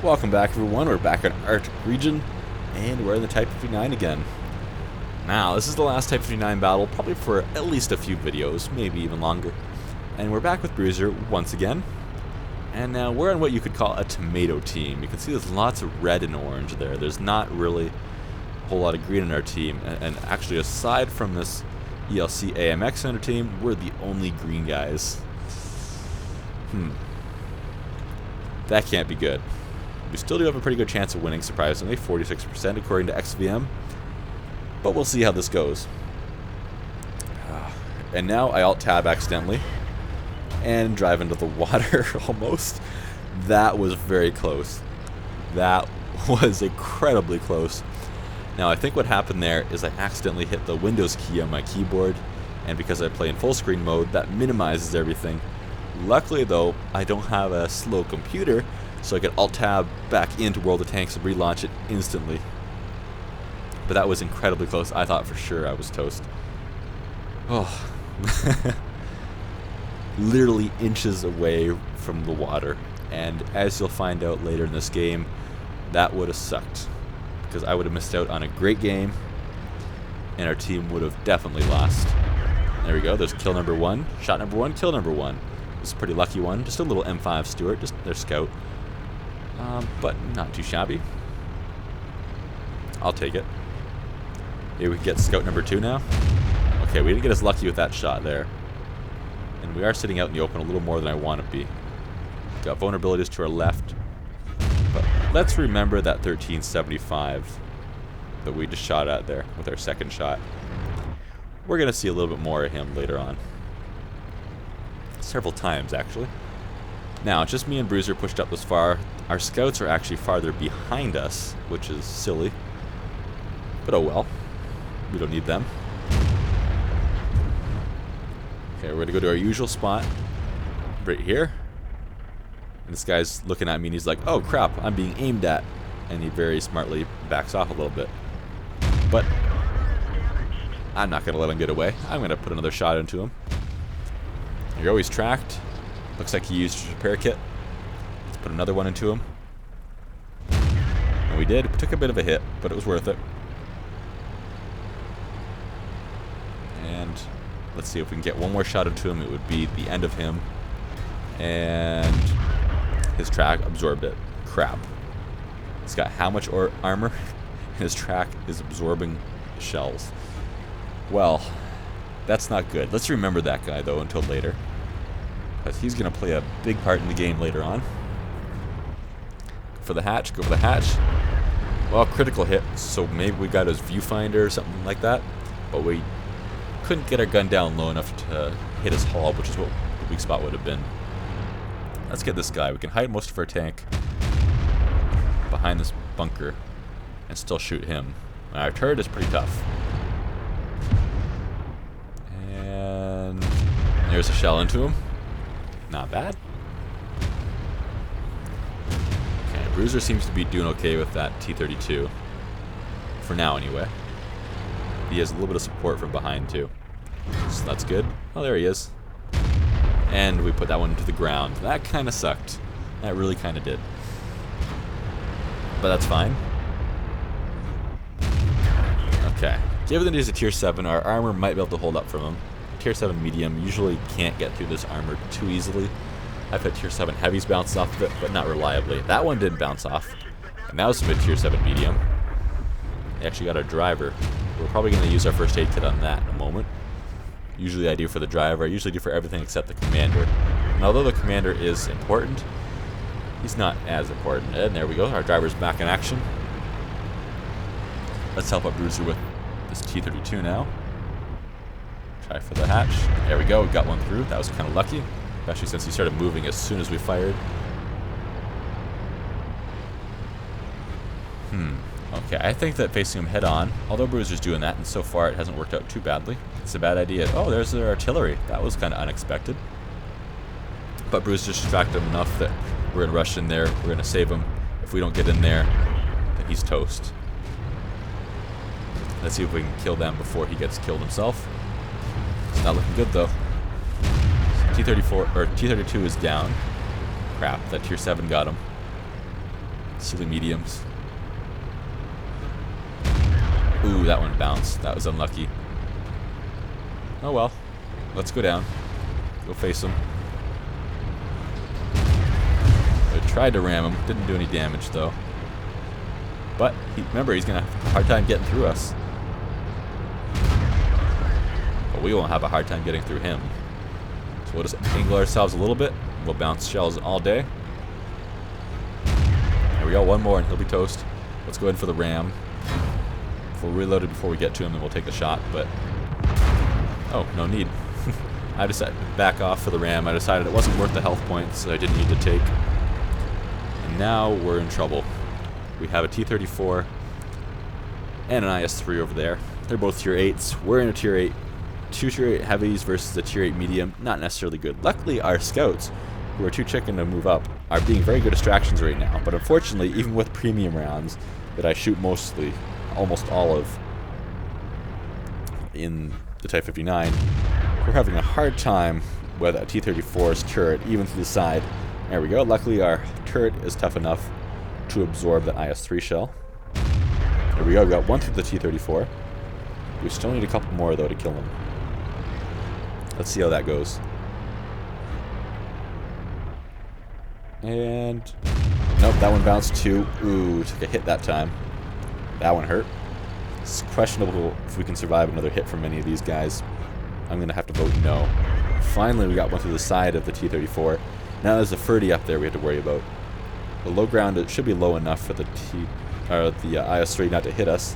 Welcome back, everyone. We're back in Arctic region, and we're in the Type 59 again. Now, this is the last Type 59 battle, probably for at least a few videos, maybe even longer. And we're back with Bruiser once again. And now we're on what you could call a tomato team. You can see there's lots of red and orange there. There's not really a whole lot of green in our team. And actually, aside from this ELC AMX in our team, we're the only green guys. That can't be good. We still do have a pretty good chance of winning, surprisingly, 46% according to XVM. But we'll see how this goes. And now I alt-tab accidentally and drive into the water almost. That was very close. That was incredibly close. Now I think what happened there is I accidentally hit the Windows key on my keyboard, and because I play in full screen mode, that minimizes everything. Luckily though, I don't have a slow computer, so I could alt-tab back into World of Tanks and relaunch it instantly. But that was incredibly close. I thought for sure I was toast. Oh. Literally inches away from the water. And as you'll find out later in this game, that would have sucked. Because I would have missed out on a great game, and our team would have definitely lost. There we go. There's kill number one. Shot number one, kill number one. This is a pretty lucky one. Just a little M5 Stuart, just their scout. But not too shabby. I'll take it. Maybe we can get scout number two now. Okay, we didn't get as lucky with that shot there. And we are sitting out in the open a little more than I want to be. Got vulnerabilities to our left. But let's remember that 1375 that we just shot at there with our second shot. We're going to see a little bit more of him later on. Several times, actually. Now, it's just me and Bruiser pushed up this far. Our scouts are actually farther behind us, which is silly. But oh well. We don't need them. Okay, we're going to go to our usual spot. Right here. And this guy's looking at me and he's like, oh crap, I'm being aimed at. And he very smartly backs off a little bit. But I'm not going to let him get away. I'm going to put another shot into him. You're always tracked. Looks like he used his repair kit. Let's put another one into him. And we did. We took a bit of a hit, but it was worth it. And let's see if we can get one more shot into him. It would be the end of him. And his track absorbed it. Crap. He's got how much armor? And his track is absorbing shells. Well, that's not good. Let's remember that guy, though, until later. Because he's going to play a big part in the game later on. Go for the hatch. Go for the hatch. Well, critical hit. So maybe we got his viewfinder or something like that. But we couldn't get our gun down low enough to hit his hull, which is what the weak spot would have been. Let's get this guy. We can hide most of our tank behind this bunker and still shoot him. Our turret is pretty tough. And there's a shell into him. Not bad. Okay, Bruiser seems to be doing okay with that T-32. For now, anyway. He has a little bit of support from behind, too. So that's good. Oh, there he is. And we put that one into the ground. That kind of sucked. That really kind of did. But that's fine. Okay. Given that he's a tier 7, our armor might be able to hold up from him. Tier 7 medium usually can't get through this armor too easily. I've had tier 7 heavies bounce off of it, but not reliably. That one didn't bounce off. And that was a tier 7 medium. We actually got our driver. We're probably going to use our first aid kit on that in a moment. Usually I do for the driver. I usually do for everything except the commander. And although the commander is important, he's not as important. And there we go. Our driver's back in action. Let's help out Bruiser with this T-32 now. Try for the hatch. There we go. We got one through. That was kind of lucky, especially since he started moving as soon as we fired. Okay, I think that facing him head-on, although Bruiser's doing that, and so far it hasn't worked out too badly. It's a bad idea. Oh, there's their artillery. That was kind of unexpected. But Bruiser just distracted him enough that we're going to rush in there. We're going to save him. If we don't get in there, then he's toast. Let's see if we can kill them before he gets killed himself. It's not looking good, though. T-34 or T-32 is down. Crap, that tier 7 got him. Silly mediums. Ooh, that one bounced. That was unlucky. Oh well. Let's go down. Go face him. I tried to ram him. Didn't do any damage though. But remember, he's going to have a hard time getting through us. But we won't have a hard time getting through him. So we'll just angle ourselves a little bit. We'll bounce shells all day. There we go, one more and he'll be toast. Let's go in for the ram. If we're reloaded before we get to him, then we'll take the shot, but... Oh, no need. I decided to back off for the ram. I decided it wasn't worth the health points that I didn't need to take. And now we're in trouble. We have a T-34 and an IS-3 over there. They're both tier 8s. We're in a tier 8. 2 tier 8 heavies versus a tier 8 medium. Not necessarily good. Luckily, our scouts, who are too chicken to move up, are being very good distractions right now. But unfortunately, even with premium rounds that I shoot mostly, almost all of, in the Type 59, we're having a hard time with a T-34's turret, even to the side. There we go. Luckily, our turret is tough enough to absorb that IS-3 shell. There we go. We got one through the T-34. We still need a couple more, though, to kill him. Let's see how that goes. And... nope, that one bounced too. Ooh, took a hit that time. That one hurt. It's questionable if we can survive another hit from any of these guys. I'm going to have to vote no. Finally, we got one through the side of the T-34. Now there's a 30 up there we have to worry about. The low ground, it should be low enough for the IS-3 not to hit us.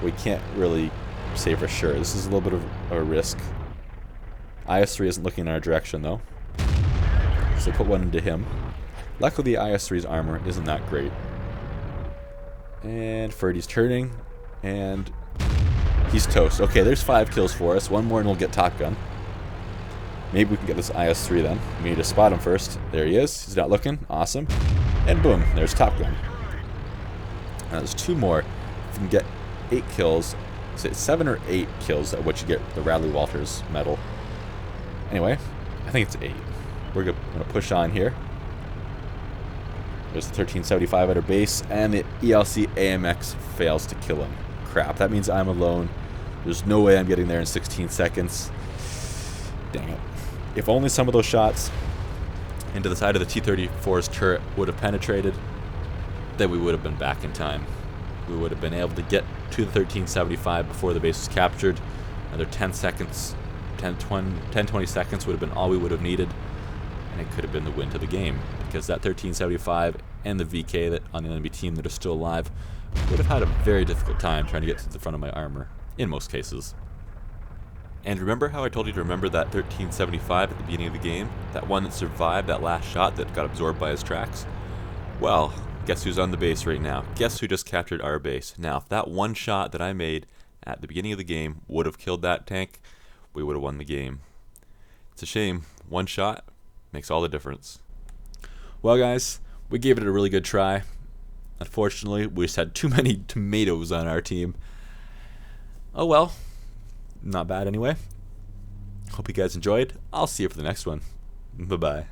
We can't really say for sure. This is a little bit of a risk. IS-3 isn't looking in our direction though. So put one into him. Luckily the IS-3's armor isn't that great. And Ferdy's turning. And he's toast. Okay, there's 5 kills for us. One more and we'll get Top Gun. Maybe we can get this IS-3 then. We need to spot him first. There he is. He's not looking. Awesome. And boom, there's Top Gun. Now there's 2 more. If we can get 8 kills, say 7 or 8 kills at what you get the Radley Walters medal. Anyway, I think it's 8. We're going to push on here. There's the 1375 at our base, and the ELC AMX fails to kill him. Crap, that means I'm alone. There's no way I'm getting there in 16 seconds. Dang it. If only some of those shots into the side of the T-34's turret would have penetrated, then we would have been back in time. We would have been able to get to the 1375 before the base was captured. Another 10 seconds, 20 seconds would have been all we would have needed, and it could have been the win to the game, because that 1375 and the VK that on the enemy team that are still alive would have had a very difficult time trying to get to the front of my armor, in most cases. And remember how I told you to remember that 1375 at the beginning of the game? That one that survived that last shot that got absorbed by his tracks? Well, guess who's on the base right now? Guess who just captured our base? Now, if that one shot that I made at the beginning of the game would have killed that tank, we would have won the game. It's a shame. One shot makes all the difference. Well, guys, we gave it a really good try. Unfortunately, we just had too many tomatoes on our team. Oh well. Not bad anyway. Hope you guys enjoyed. I'll see you for the next one. Bye-bye.